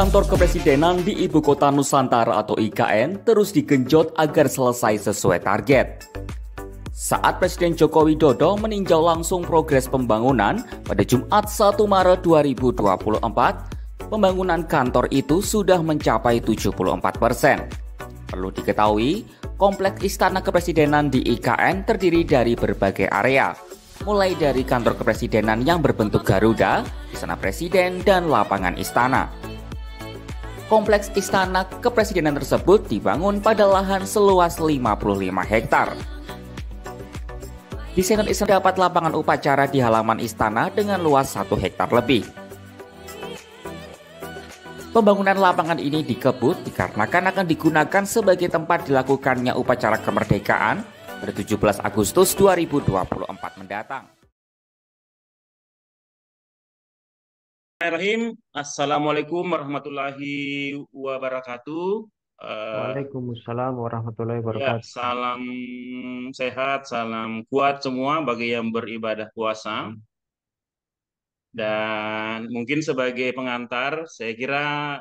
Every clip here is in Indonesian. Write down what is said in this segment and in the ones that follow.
Kantor Kepresidenan di Ibu Kota Nusantara atau IKN terus digenjot agar selesai sesuai target. Saat Presiden Joko Widodo meninjau langsung progres pembangunan pada Jumat 1 Maret 2024, pembangunan kantor itu sudah mencapai 74%. Perlu diketahui, kompleks Istana Kepresidenan di IKN terdiri dari berbagai area, mulai dari kantor kepresidenan yang berbentuk Garuda, Istana Presiden, dan lapangan istana. Kompleks Istana Kepresidenan tersebut dibangun pada lahan seluas 55 hektar. Desainer istana dapat lapangan upacara di halaman istana dengan luas 1 hektar lebih. Pembangunan lapangan ini dikebut dikarenakan akan digunakan sebagai tempat dilakukannya upacara kemerdekaan pada 17 Agustus 2024 mendatang. Bismillahirrahmanirrahim. Assalamualaikum warahmatullahi wabarakatuh. Waalaikumsalam warahmatullahi Ya, wabarakatuh. salam sehat, salam kuat semua bagi yang beribadah puasa. Dan mungkin sebagai pengantar, saya kira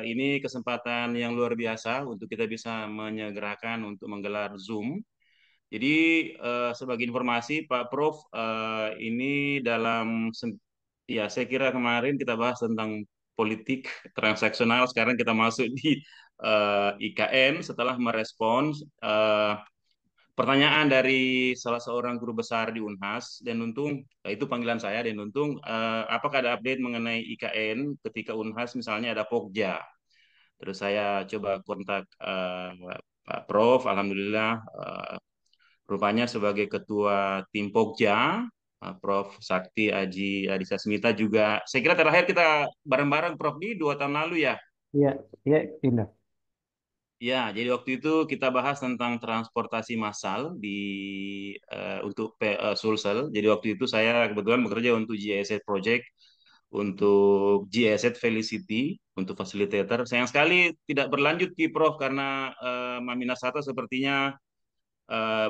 ini kesempatan yang luar biasa untuk kita bisa menyegerakan untuk menggelar Zoom. Jadi sebagai informasi Pak Prof, ini ya saya kira kemarin kita bahas tentang politik transaksional, sekarang kita masuk di IKN setelah merespons pertanyaan dari salah seorang guru besar di Unhas, dan untung itu panggilan saya, dan untung apakah ada update mengenai IKN ketika Unhas misalnya ada Pokja. Terus saya coba kontak Pak Prof, alhamdulillah rupanya sebagai ketua tim Pokja, Prof Sakti Aji Adisasmita juga. Saya kira terakhir kita bareng-bareng Prof di 2 tahun lalu ya. Iya, iya, Dinda. Ya, jadi waktu itu kita bahas tentang transportasi massal untuk Sulsel. Jadi waktu itu saya kebetulan bekerja untuk GIZ Project, untuk GIZ Felicity, untuk facilitator. Sayang sekali tidak berlanjut Ki Prof karena Maminasata sepertinya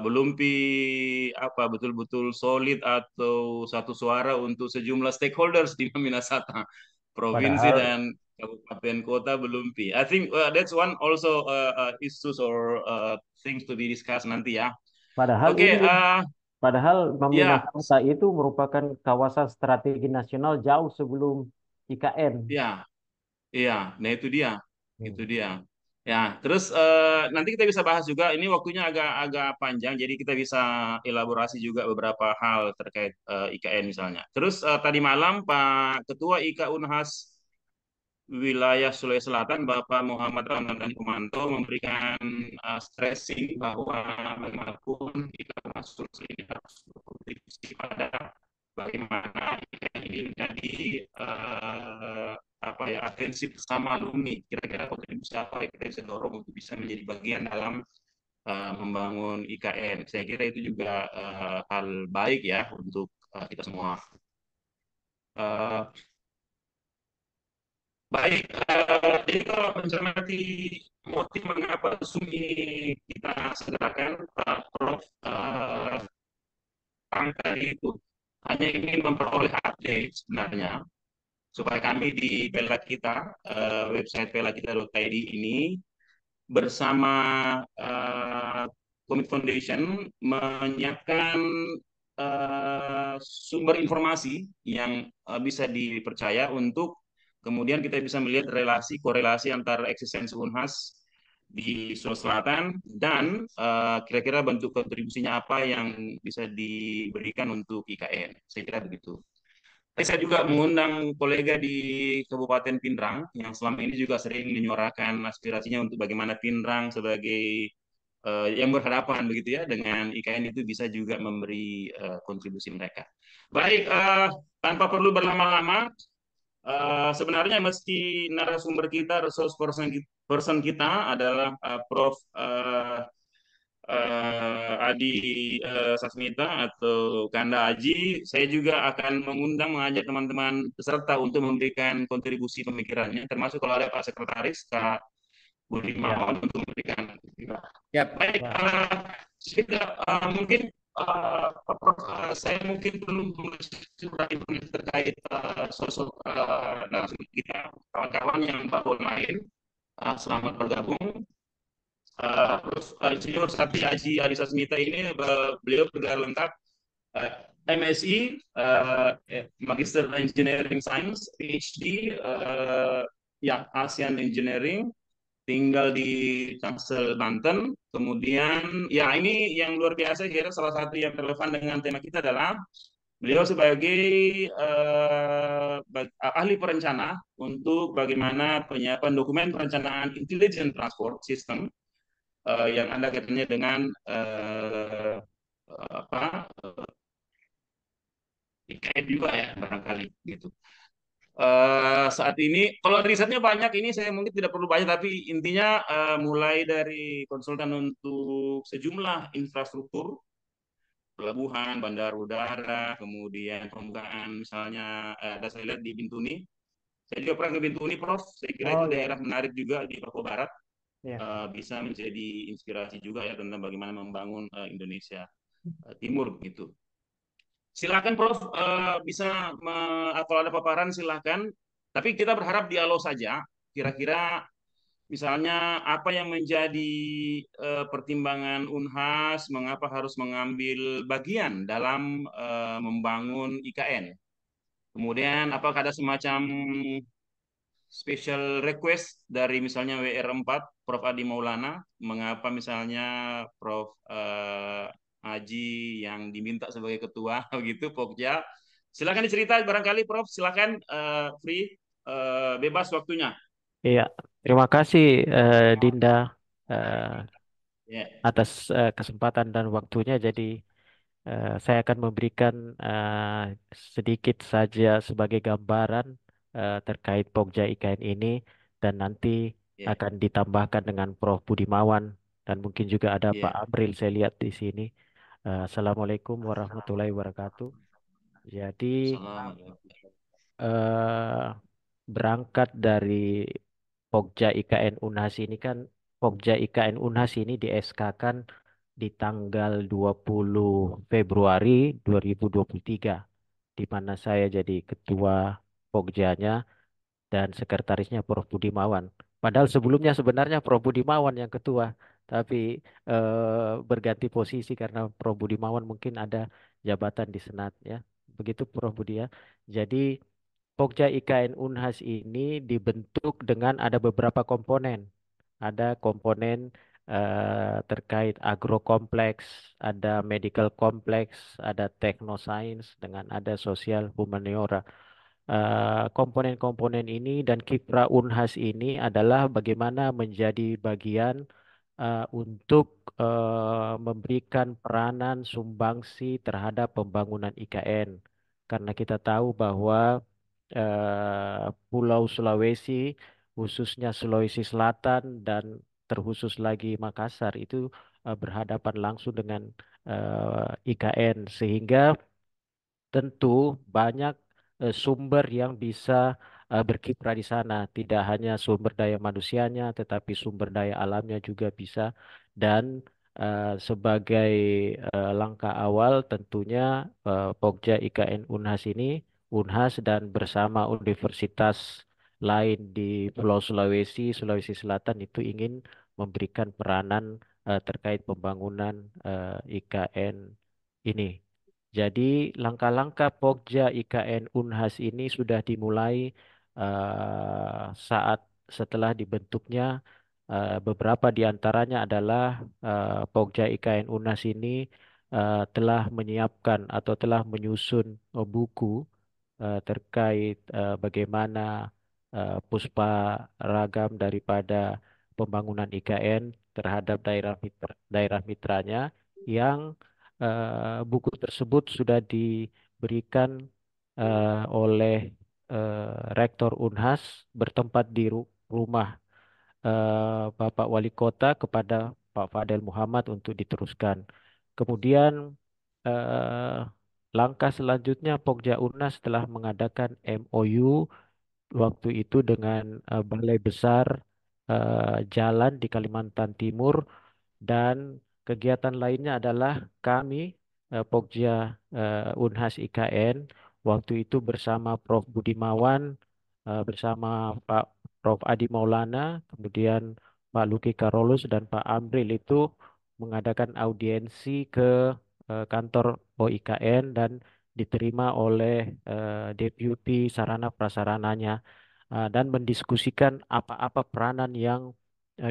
belum betul-betul solid atau satu suara untuk sejumlah stakeholders di Minnesota, provinsi Padahal, dan kabupaten kota belum pi. I think that's one also issues or things to be discussed nanti ya. padahal Oke, ini, padahal ya, Maminasata itu merupakan kawasan strategi nasional jauh sebelum IKN. ya, iya. Nah itu Hmm. dia. Ya, terus nanti kita bisa bahas juga. Ini waktunya agak panjang, jadi kita bisa elaborasi juga beberapa hal terkait IKN misalnya. Terus tadi malam Pak Ketua IK Unhas Wilayah Sulawesi Selatan, Bapak Muhammad Ramadhani Kumanto, memberikan stressing bahwa bagaimanapun kita masuk ini harus berkontribusi pada bagaimana IKN ini menjadi atensi bersama alumni. Kira-kira kontribusi apa yang kita bisa dorong untuk bisa menjadi bagian dalam membangun IKN. Saya kira itu juga hal baik ya untuk kita semua. Baik, jadi kalau mencermati motif mengapa Zoom ini kita segerakan, Pak Prof, angka itu hanya ingin memperoleh update sebenarnya, supaya kami di Pela Kita, website pelakita.id ini, bersama Komit Foundation menyiapkan sumber informasi yang bisa dipercaya untuk kemudian kita bisa melihat korelasi antara eksistensi Unhas di Sulawesi Selatan dan kira-kira bentuk kontribusinya apa yang bisa diberikan untuk IKN. Saya kira begitu. Saya juga mengundang kolega di Kabupaten Pinrang yang selama ini juga sering menyuarakan aspirasinya untuk bagaimana Pinrang sebagai yang berhadapan begitu ya dengan IKN itu bisa juga memberi kontribusi mereka. Baik, tanpa perlu berlama-lama, sebenarnya meski narasumber kita, resource person kita adalah Prof. Adi Sasmita atau Kanda Aji, saya juga akan mengajak teman-teman peserta untuk memberikan kontribusi pemikirannya, termasuk kalau ada Pak Sekretaris, Kak Budi Ya, Mawan untuk memberikan. Ya, Baik, ya. mungkin Saya mungkin belum surat informasi terkait sosok narasumber kita, kawan-kawan yang baru main. Selamat bergabung. Terus Insinyur Sakti Aji Alisa Smita ini beliau bergelar lengkap uh, MSI, Magister Engineering Science, PhD, ya ASEAN Engineering, tinggal di Tangsel, Banten. Kemudian, ya ini yang luar biasa, kira salah satu yang relevan dengan tema kita adalah beliau sebagai ahli perencana untuk bagaimana penyiapan dokumen perencanaan Intelligent Transport System yang ada kaitannya dengan apa IKN juga ya barangkali gitu. Saat ini kalau risetnya banyak, ini saya mungkin tidak perlu banyak, tapi intinya mulai dari konsultan untuk sejumlah infrastruktur pelabuhan, bandar udara, kemudian pembukaan misalnya ada saya lihat di Bintuni. Saya juga pernah ke Bintuni, Prof. Saya kira itu Oh ya, daerah menarik juga di Papua Barat. ya. Bisa menjadi inspirasi juga ya tentang bagaimana membangun Indonesia Timur gitu. Silakan Prof, bisa kalau ada paparan silakan. Tapi kita berharap dialog saja. Kira-kira misalnya apa yang menjadi pertimbangan Unhas, mengapa harus mengambil bagian dalam membangun IKN? Kemudian apakah ada semacam special request dari misalnya WR4 Prof Adi Maulana, mengapa misalnya Prof Haji yang diminta sebagai ketua begitu Pokja. Silakan dicerita barangkali Prof, silakan free, bebas waktunya. Iya, terima kasih Dinda eh, Ya, atas kesempatan dan waktunya. Jadi saya akan memberikan sedikit saja sebagai gambaran terkait Pokja IKN ini dan nanti ya, akan ditambahkan dengan Prof. Budimawan dan mungkin juga ada Pak ya. Amril saya lihat di sini. Assalamualaikum warahmatullahi wabarakatuh. Jadi Assalamualaikum. eh, berangkat dari Pokja IKN Unhas ini kan Pokja IKN Unhas ini di SK-kan di tanggal 20 Februari 2023 di mana saya jadi ketua Pokjanya dan sekretarisnya Prof Budimawan. Padahal sebelumnya sebenarnya Prof Budimawan yang ketua, tapi berganti posisi karena Prof Budimawan mungkin ada jabatan di Senat ya. Begitu Prof Budi ya. Jadi Pokja IKN Unhas ini dibentuk dengan ada beberapa komponen. Ada komponen terkait agrokompleks, ada medical kompleks, ada technoscience, dengan ada sosial humaniora. Komponen-komponen ini dan kiprah Unhas ini adalah bagaimana menjadi bagian untuk memberikan peranan sumbangsi terhadap pembangunan IKN. Karena kita tahu bahwa Pulau Sulawesi, khususnya Sulawesi Selatan dan terkhusus lagi Makassar itu berhadapan langsung dengan IKN, sehingga tentu banyak sumber yang bisa berkiprah di sana. Tidak hanya sumber daya manusianya, tetapi sumber daya alamnya juga bisa. Dan sebagai langkah awal tentunya Pokja IKN Unhas ini, Unhas dan bersama universitas lain di Pulau Sulawesi, Sulawesi Selatan itu ingin memberikan peranan terkait pembangunan IKN ini. Jadi langkah-langkah Pokja IKN Unhas ini sudah dimulai saat setelah dibentuknya beberapa di antaranya adalah Pokja IKN Unhas ini telah menyiapkan atau telah menyusun buku terkait bagaimana puspa ragam daripada pembangunan IKN terhadap daerah mitranya yang buku tersebut sudah diberikan oleh Rektor Unhas bertempat di rumah Bapak Wali Kota kepada Pak Fadel Muhammad untuk diteruskan. Kemudian eh, langkah selanjutnya Pokja Unhas telah mengadakan MOU waktu itu dengan Balai Besar Jalan di Kalimantan Timur, dan kegiatan lainnya adalah kami Pokja Unhas IKN waktu itu bersama Prof. Budimawan, bersama Pak Prof. Adi Maulana, kemudian Pak Luki Karolus dan Pak Amril itu mengadakan audiensi ke kantor OIKN dan diterima oleh Deputi Sarana Prasarananya dan mendiskusikan apa-apa peranan yang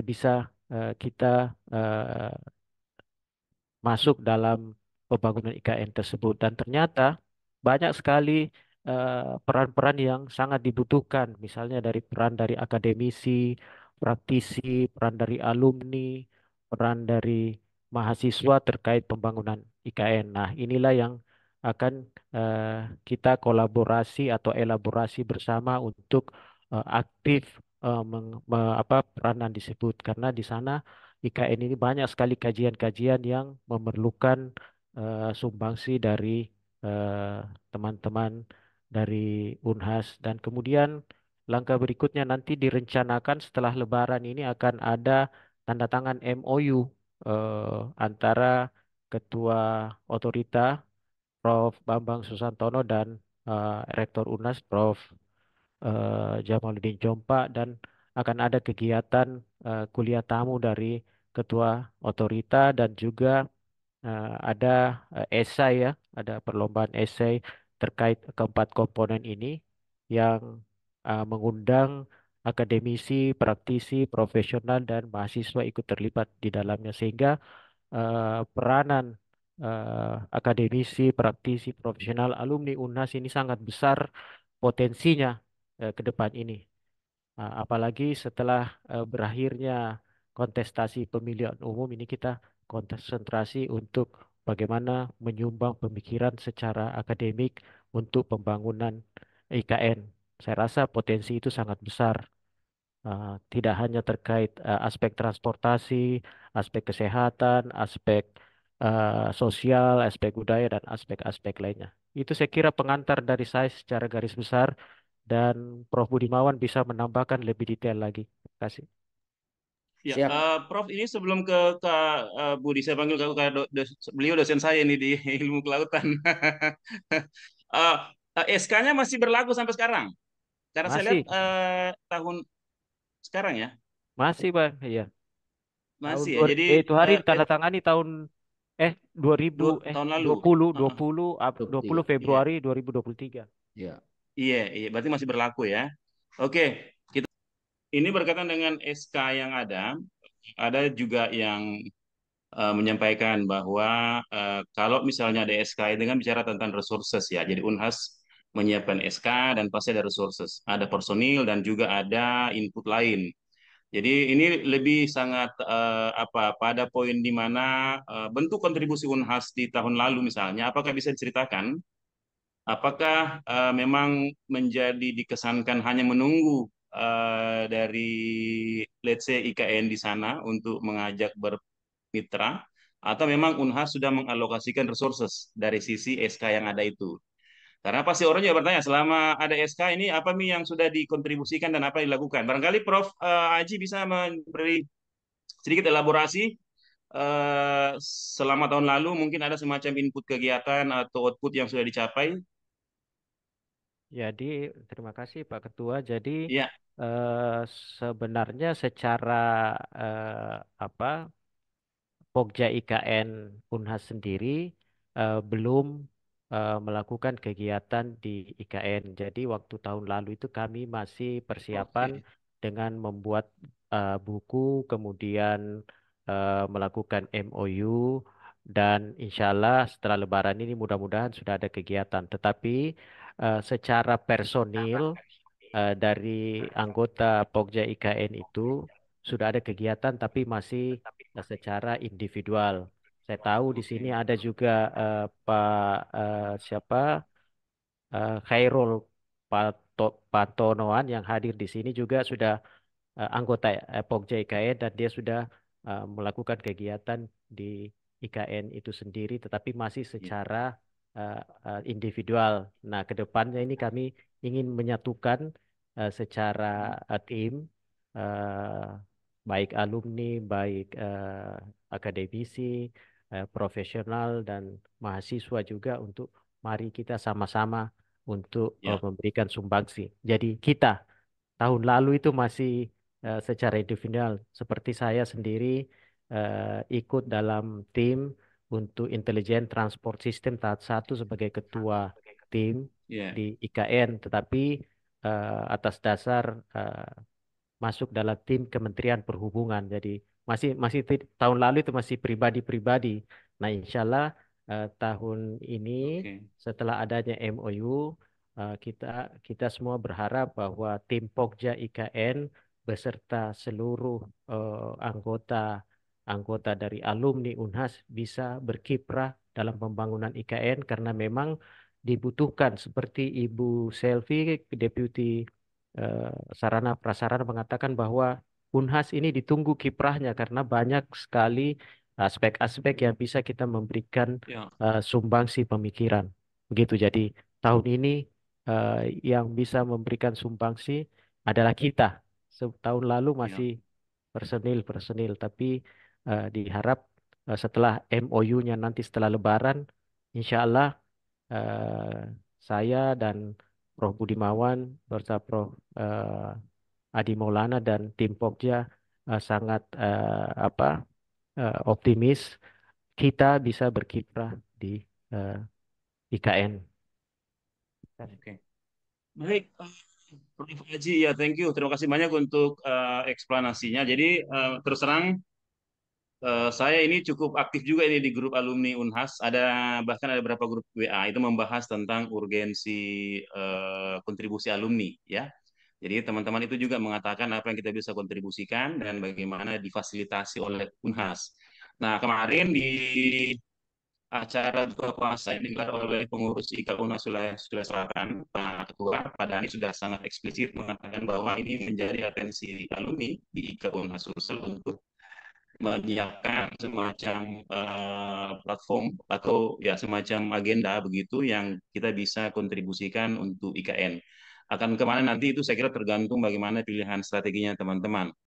bisa kita eh, masuk dalam pembangunan IKN tersebut. Dan ternyata banyak sekali peran-peran yang sangat dibutuhkan, misalnya dari peran dari akademisi, praktisi, peran dari alumni, peran dari mahasiswa terkait pembangunan IKN. Nah, inilah yang akan eh, kita kolaborasi atau elaborasi bersama untuk aktif peranan disebut karena di sana IKN ini banyak sekali kajian-kajian yang memerlukan sumbangsi dari eh, teman-teman dari Unhas dan kemudian langkah berikutnya nanti direncanakan setelah Lebaran ini akan ada tanda tangan MOU antara Ketua Otorita Prof. Bambang Susantono dan Rektor Unas Prof. Jamaluddin Jompa dan akan ada kegiatan kuliah tamu dari ketua otorita dan juga ada esai ya, ada perlombaan esai terkait keempat komponen ini yang mengundang akademisi, praktisi, profesional dan mahasiswa ikut terlibat di dalamnya sehingga peranan akademisi, praktisi, profesional, alumni UNHAS ini sangat besar potensinya ke depan ini. Apalagi setelah berakhirnya kontestasi pemilihan umum ini kita konsentrasi untuk bagaimana menyumbang pemikiran secara akademik untuk pembangunan IKN. Saya rasa potensi itu sangat besar. Tidak hanya terkait aspek transportasi, aspek kesehatan, aspek sosial, aspek budaya, dan aspek-aspek lainnya. Itu saya kira pengantar dari saya secara garis besar dan Prof. Budimawan bisa menambahkan lebih detail lagi. Terima kasih. Ya, Siap. Prof, ini sebelum ke Budi, saya panggil ke beliau dosen saya ini di ilmu kelautan. Eh, SK-nya masih berlaku sampai sekarang. Karena saya lihat Masih, tahun sekarang ya, masih Bang. Iya. Tahun masih ya. Jadi itu hari ditandatangani tahun 2000 tahun lalu. 20 Heeh. 20 20 23. Iya, Februari 2023. Ya. iya, iya. Berarti masih berlaku ya. Oke, kita ini berkaitan dengan SK yang ada. Ada juga yang menyampaikan bahwa kalau misalnya ada SK itu kan bicara tentang resources ya. Jadi Unhas menyiapkan SK dan pasti ada resources, ada personil dan juga ada input lain. Jadi ini lebih sangat pada poin di mana bentuk kontribusi Unhas di tahun lalu misalnya, apakah bisa diceritakan? Apakah memang menjadi dikesankan hanya menunggu dari let's say IKN di sana untuk mengajak bermitra, atau memang Unhas sudah mengalokasikan resources dari sisi SK yang ada itu? Karena pasti orang juga bertanya, selama ada SK ini apa nih yang sudah dikontribusikan dan apa yang dilakukan? Barangkali Prof. Aji bisa memberi sedikit elaborasi selama tahun lalu mungkin ada semacam input kegiatan atau output yang sudah dicapai. Jadi terima kasih Pak Ketua. Jadi Ya, eh, sebenarnya secara apa Pokja IKN Unhas sendiri belum melakukan kegiatan di IKN. Jadi waktu tahun lalu itu kami masih persiapan oke. dengan membuat buku, kemudian melakukan MOU, dan insya Allah setelah Lebaran ini mudah-mudahan sudah ada kegiatan. Tetapi secara personil dari anggota Pokja IKN itu sudah ada kegiatan tapi masih secara individual. Saya tahu di sini Oke. ada juga Pak siapa Khairul Pantonoan yang hadir di sini juga sudah anggota Pokja IKN dan dia sudah melakukan kegiatan di IKN itu sendiri tetapi masih Ya. secara individual. Nah, ke depannya ini kami ingin menyatukan secara tim baik alumni, baik akademisi profesional dan mahasiswa juga untuk mari kita sama-sama untuk Ya, memberikan sumbangsi. Jadi kita tahun lalu itu masih secara individual seperti saya sendiri ikut dalam tim untuk Intelligent Transport System tahap 1 sebagai ketua tim ya, di IKN, tetapi atas dasar masuk dalam tim Kementerian Perhubungan. Jadi masih masih tahun lalu itu masih pribadi-pribadi. Nah, insya Allah tahun ini oke, setelah adanya MOU kita kita semua berharap bahwa tim Pokja IKN beserta seluruh anggota anggota dari alumni Unhas bisa berkiprah dalam pembangunan IKN karena memang dibutuhkan seperti Ibu Selvi, Deputi eh, Sarana Prasarana mengatakan bahwa Unhas ini ditunggu kiprahnya karena banyak sekali aspek-aspek yang bisa kita memberikan ya, sumbangsi pemikiran. Begitu. Jadi tahun ini eh, yang bisa memberikan sumbangsi adalah kita. Tahun lalu ya, masih personil-personil, tapi diharap setelah MOU-nya nanti setelah Lebaran, insya Allah eh, saya dan Prof. Budimawan bersama Prof. Adi Maulana dan tim Pokja sangat optimis kita bisa berkiprah di eh, IKN. oke. Baik, Prof. Haji, ya thank you. Terima kasih banyak untuk eksplanasinya. Jadi terus terang saya ini cukup aktif juga ini di grup alumni Unhas. Bahkan ada beberapa grup WA itu membahas tentang urgensi kontribusi alumni, ya. Jadi teman-teman itu juga mengatakan apa yang kita bisa kontribusikan dan bagaimana difasilitasi oleh Unhas. Nah, kemarin di acara buka puasa yang digelar oleh pengurus IKA UNAS Sulawesi Selatan, Pak Ketua, Pak Dhani sudah sangat eksplisit mengatakan bahwa ini menjadi atensi alumni di IKA UNAS Sulsel untuk menyiapkan semacam platform atau ya semacam agenda begitu yang kita bisa kontribusikan untuk IKN. Akan kemana nanti itu saya kira tergantung bagaimana pilihan strateginya teman-teman.